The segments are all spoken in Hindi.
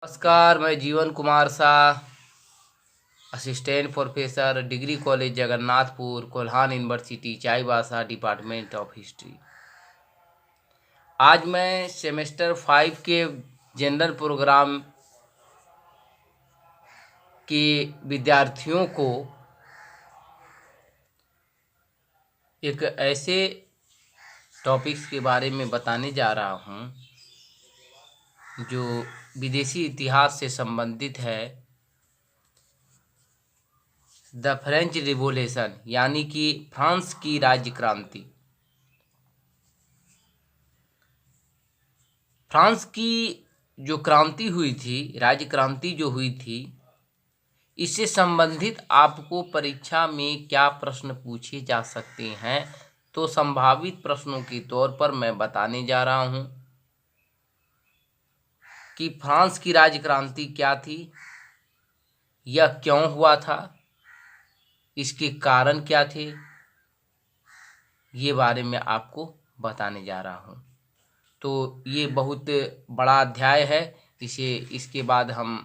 नमस्कार, मैं जीवन Kumar Shah, assistant professor, degree college Jagannathpur, Kolhan university, Chaibasa, department of history. आज मैं सेमेस्टर 5 के जनरल प्रोग्राम के विद्यार्थियों को एक ऐसे टॉपिक्स के बारे में बताने जा रहा हूँ जो विदेशी इतिहास से संबंधित है। द फ्रेंच रिवॉल्यूशन यानी कि फ्रांस की राज्य क्रांति। फ्रांस की जो क्रांति हुई थी, राज्य क्रांति जो हुई थी, इससे संबंधित आपको परीक्षा में क्या प्रश्न पूछे जा सकते हैं, तो संभावित प्रश्नों के तौर पर मैं बताने जा रहा हूं कि फ्रांस की राज्य क्रांति क्या थी, यह क्यों हुआ था, इसके कारण क्या थे, ये बारे में आपको बताने जा रहा हूं। तो ये बहुत बड़ा अध्याय है। इसके बाद हम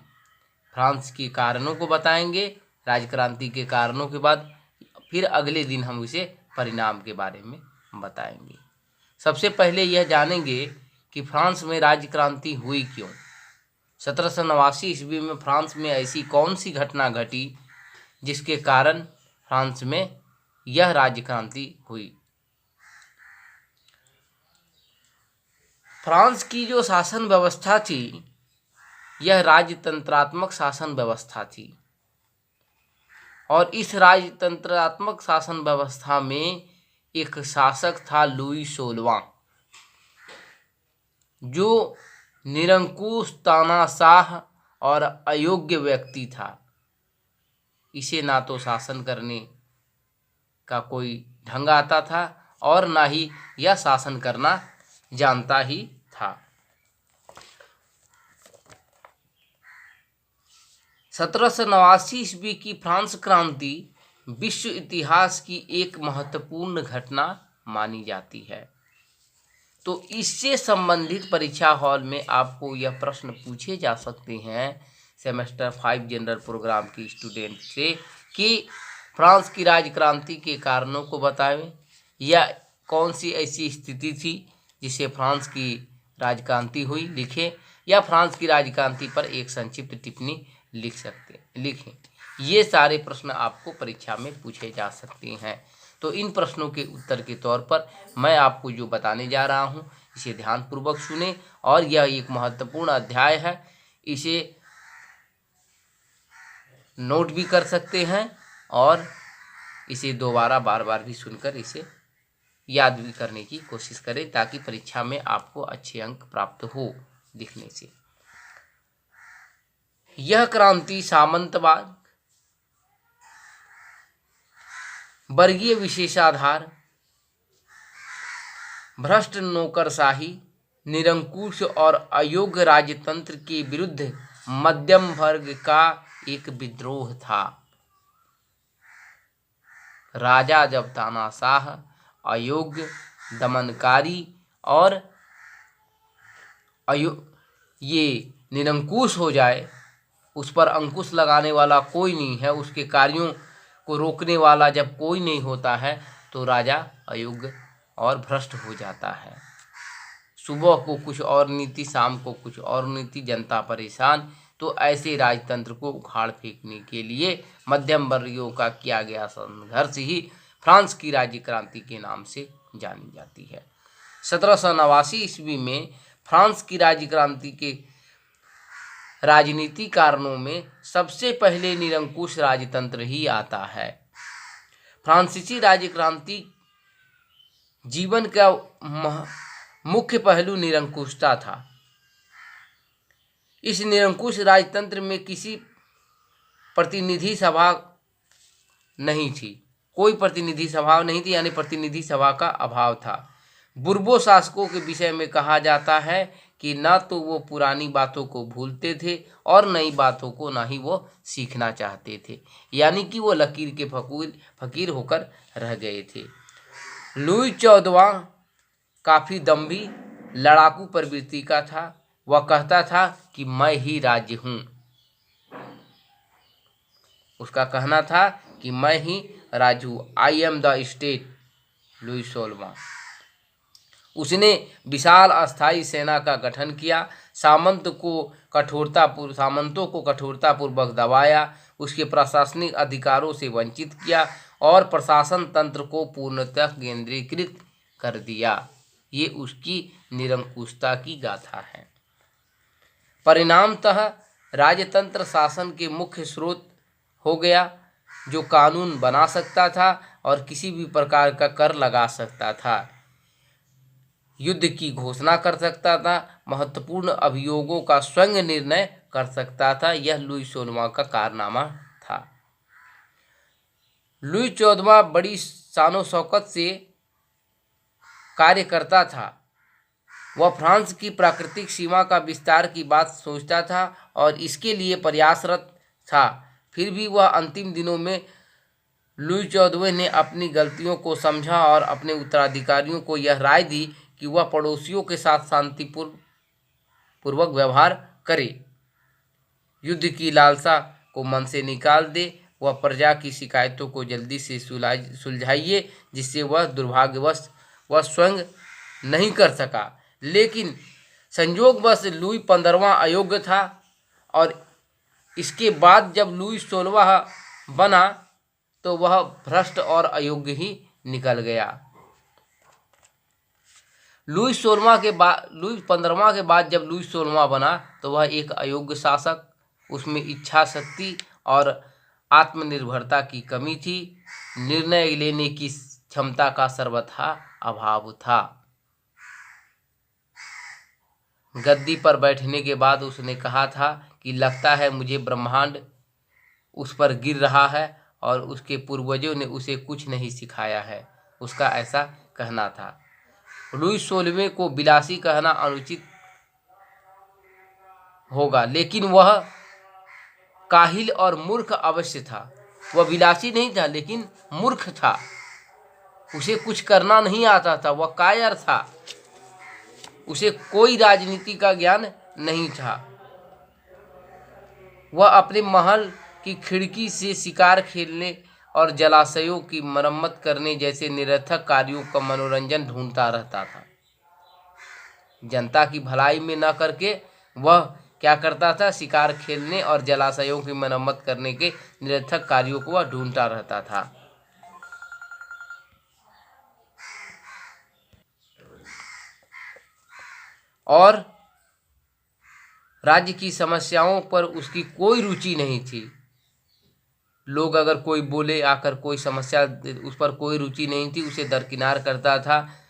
फ्रांस के कारणों को बताएंगे, राज्य क्रांति के कारणों के बाद फिर अगले दिन हम उसे परिणाम के बारे में बताएंगे। सबसे पहले यह जानेंगे कि फ्रांस में राज्य क्रांति हुई क्यों। 1789 ईस्वी में फ्रांस में ऐसी कौन सी घटना घटी जिसके कारण फ्रांस में यह राज्य क्रांति हुई। फ्रांस की जो शासन व्यवस्था थी, यह राजतंत्रात्मक शासन व्यवस्था थी और इस राजतंत्रात्मक शासन व्यवस्था में एक शासक था लुई 16वां, जो निरंकुश, तानाशाह और अयोग्य व्यक्ति था। इसे ना तो शासन करने का कोई ढंग आता था और ना ही यह शासन करना जानता ही था। 1789 ईस्वी की फ्रांस क्रांति विश्व इतिहास की एक महत्वपूर्ण घटना मानी जाती है। तो इससे संबंधित परीक्षा हॉल में आपको यह प्रश्न पूछे जा सकते हैं सेमेस्टर 5 जनरल प्रोग्राम के स्टूडेंट से कि फ्रांस की राज्य क्रांति के कारणों को बताएं, या कौन सी ऐसी स्थिति थी जिसे फ्रांस की राज्य क्रांति हुई, लिखें, या फ्रांस की राज्य क्रांति पर एक संक्षिप्त टिप्पणी लिखें। ये सारे प्रश्न आपको परीक्षा में पूछे जा सकते हैं। तो इन प्रश्नों के उत्तर के तौर पर मैं आपको जो बताने जा रहा हूँ, इसे ध्यानपूर्वक सुने। और यह एक महत्वपूर्ण अध्याय है, इसे नोट भी कर सकते हैं और इसे दोबारा बार बार भी सुनकर इसे याद भी करने की कोशिश करें, ताकि परीक्षा में आपको अच्छे अंक प्राप्त हो लिखने से। यह क्रांति सामंतवाद, वर्गीय विशेषाधार, भ्रष्ट नौकरशाही, निरंकुश और अयोग्य राजतंत्र के विरुद्ध मध्यम वर्ग का एक विद्रोह था। राजा जब तानाशाह, अयोग्य, दमनकारी और ये निरंकुश हो जाए, उस पर अंकुश लगाने वाला कोई नहीं है, उसके कार्यों को रोकने वाला जब कोई नहीं होता है, तो राजा अयोग्य और भ्रष्ट हो जाता है। सुबह को कुछ और नीति, शाम को कुछ और नीति, जनता परेशान। तो ऐसे राजतंत्र को उखाड़ फेंकने के लिए मध्यम वर्गीयों का किया गया संघर्ष ही फ्रांस की राज्य क्रांति के नाम से जानी जाती है। 1789 ईस्वी में फ्रांस की राज्य क्रांति के राजनीतिक कारणों में सबसे पहले निरंकुश राजतंत्र ही आता है। फ्रांसीसी राज्य क्रांति जीवन का मुख्य पहलू निरंकुशता था। इस निरंकुश राजतंत्र में किसी प्रतिनिधि सभा नहीं थी, कोई प्रतिनिधि सभा नहीं थी, यानी प्रतिनिधि सभा का अभाव था। बुर्बो शासकों के विषय में कहा जाता है कि ना तो वो पुरानी बातों को भूलते थे और नई बातों को ना ही वो सीखना चाहते थे, यानी कि वो लकीर के फकीर होकर रह गए थे। लुई 14वां काफ़ी दम्भी, लड़ाकू प्रवृत्ति का था, वह कहता था कि मैं ही राज्य हूँ। उसका कहना था कि मैं ही राज्य हूँ, I am the state. Louis 16वां। उसने विशाल अस्थायी सेना का गठन किया, सामंतों को कठोरतापूर्वक दबाया, उसके प्रशासनिक अधिकारों से वंचित किया और प्रशासन तंत्र को पूर्णतः केंद्रीकृत कर दिया। ये उसकी निरंकुशता की गाथा है। परिणामतः राजतंत्र शासन के मुख्य स्रोत हो गया, जो कानून बना सकता था और किसी भी प्रकार का कर लगा सकता था, युद्ध की घोषणा कर सकता था, महत्वपूर्ण अभियोगों का स्वयं निर्णय कर सकता था। यह लुई 16वां का कारनामा था। लुई 14वां बड़ी शानो शौकत से कार्य करता था। वह फ्रांस की प्राकृतिक सीमा का विस्तार की बात सोचता था और इसके लिए प्रयासरत था। फिर भी वह अंतिम दिनों में लुई 14वें ने अपनी गलतियों को समझा और अपने उत्तराधिकारियों को यह राय दी कि वह पड़ोसियों के साथ शांतिपूर्वक व्यवहार करे, युद्ध की लालसा को मन से निकाल दे, वह प्रजा की शिकायतों को जल्दी से सुलझाइए, जिससे वह दुर्भाग्यवश वह स्वयं नहीं कर सका। लेकिन संयोगवश लुई 15वां अयोग्य था और इसके बाद जब लुई 16वां बना तो वह भ्रष्ट और अयोग्य ही निकल गया। लुई 15वां के बाद जब लुई 16वां बना तो वह एक अयोग्य शासक, उसमें इच्छा शक्ति और आत्मनिर्भरता की कमी थी, निर्णय लेने की क्षमता का सर्वथा अभाव था। गद्दी पर बैठने के बाद उसने कहा था कि लगता है मुझे ब्रह्मांड उस पर गिर रहा है और उसके पूर्वजों ने उसे कुछ नहीं सिखाया है, उसका ऐसा कहना था। लुई 16वें को विलासी कहना अनुचित होगा, लेकिन वह काहिल और मूर्ख अवश्य था। वह विलासी नहीं था लेकिन मूर्ख था, उसे कुछ करना नहीं आता था, वह कायर था, उसे कोई राजनीति का ज्ञान नहीं था। वह अपने महल की खिड़की से शिकार खेलने और जलाशयों की मरम्मत करने जैसे निरर्थक कार्यों का मनोरंजन ढूंढता रहता था। जनता की भलाई में न करके वह क्या करता था, शिकार खेलने और जलाशयों की मरम्मत करने के निरर्थक कार्यों को वह ढूंढता रहता था। और राज्य की समस्याओं पर उसकी कोई रुचि नहीं थी। लोग अगर कोई बोले आकर कोई समस्या, उस पर कोई रुचि नहीं थी, उसे दरकिनार करता था।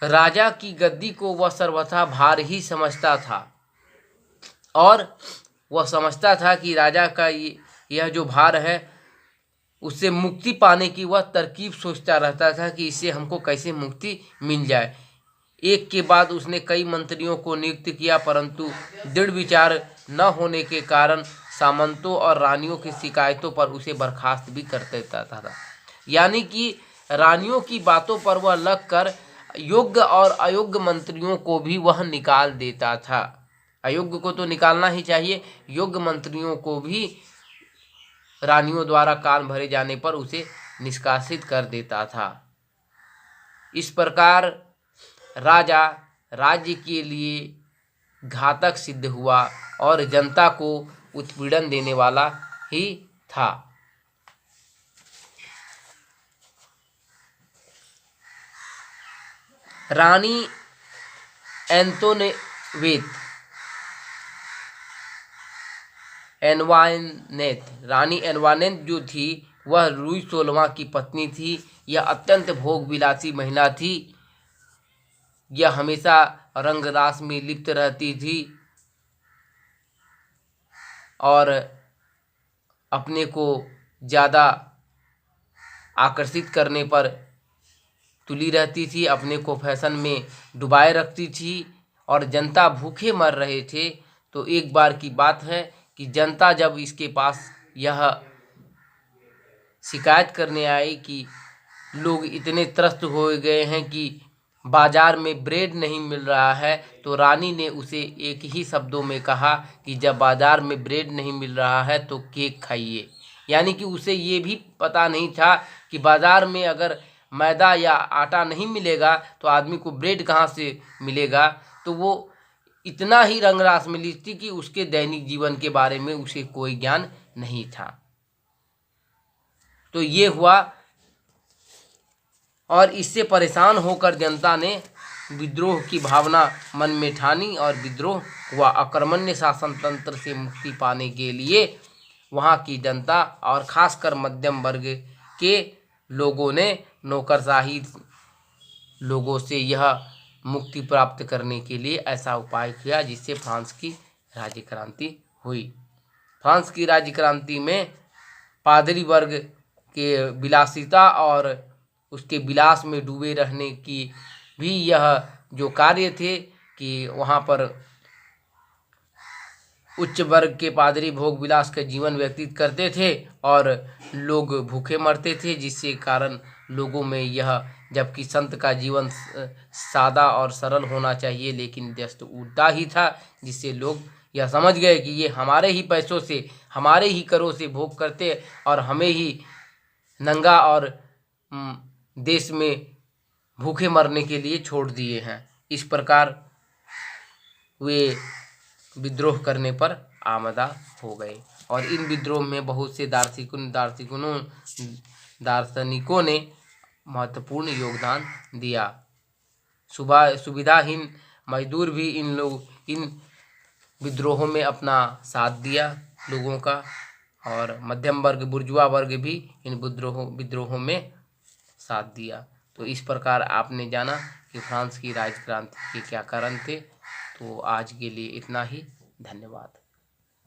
राजा की गद्दी को वह सर्वथा भार ही समझता था और वह समझता था कि राजा का यह जो भार है उससे मुक्ति पाने की वह तरकीब सोचता रहता था कि इससे हमको कैसे मुक्ति मिल जाए। एक के बाद उसने कई मंत्रियों को नियुक्त किया, परंतु दृढ़ विचार न होने के कारण सामंतों और रानियों की शिकायतों पर उसे बर्खास्त भी कर देता था। यानी कि रानियों की बातों पर वह लगकर योग्य और अयोग्य मंत्रियों को भी वह निकाल देता था। अयोग्य को तो निकालना ही चाहिए, योग्य मंत्रियों को भी रानियों द्वारा कान भरे जाने पर उसे निष्कासित कर देता था। इस प्रकार राजा राज्य के लिए घातक सिद्ध हुआ और जनता को उत्पीड़न देने वाला ही था। रानी रानी एनवानेत जो थी वह लुई 16वां की पत्नी थी। यह अत्यंत भोगविलासी महिला थी। यह हमेशा रंगरास में लिप्त रहती थी और अपने को ज़्यादा आकर्षित करने पर तुली रहती थी, अपने को फैशन में डुबाए रखती थी और जनता भूखे मर रहे थे। तो एक बार की बात है कि जनता जब इसके पास यह शिकायत करने आई कि लोग इतने त्रस्त हो गए हैं कि बाजार में ब्रेड नहीं मिल रहा है तो रानी ने उसे एक ही शब्दों में कहा कि जब बाजार में ब्रेड नहीं मिल रहा है तो केक खाइए। यानी कि उसे ये भी पता नहीं था कि बाजार में अगर मैदा या आटा नहीं मिलेगा तो आदमी को ब्रेड कहाँ से मिलेगा। तो वो इतना ही रंगरास मिली थी कि उसके दैनिक जीवन के बारे में उसे कोई ज्ञान नहीं था। तो ये हुआ, और इससे परेशान होकर जनता ने विद्रोह की भावना मन में ठानी और विद्रोह हुआ। अकर्मण्य शासन तंत्र से मुक्ति पाने के लिए वहाँ की जनता और खासकर मध्यम वर्ग के लोगों ने नौकरशाही लोगों से यह मुक्ति प्राप्त करने के लिए ऐसा उपाय किया जिससे फ्रांस की राज्य क्रांति हुई। फ्रांस की राज्य क्रांति में पादरी वर्ग के विलासिता और उसके विलास में डूबे रहने की भी यह जो कार्य थे कि वहाँ पर उच्च वर्ग के पादरी भोग विलास का जीवन व्यतीत करते थे और लोग भूखे मरते थे, जिससे कारण लोगों में यह, जबकि संत का जीवन सादा और सरल होना चाहिए लेकिन जस्ट उल्टा ही था, जिससे लोग यह समझ गए कि ये हमारे ही पैसों से हमारे ही करों से भोग करते और हमें ही नंगा और देश में भूखे मरने के लिए छोड़ दिए हैं। इस प्रकार वे विद्रोह करने पर आमदा हो गए और इन विद्रोह में बहुत से दार्शनिकों ने महत्वपूर्ण योगदान दिया। सुविधाहीन मजदूर भी इन विद्रोहों में अपना साथ दिया लोगों का, और मध्यम वर्ग बुर्जुआ वर्ग भी इन विद्रोहों में साथ दिया। तो इस प्रकार आपने जाना कि फ्रांस की राज्य क्रांति के क्या कारण थे। तो आज के लिए इतना ही। धन्यवाद।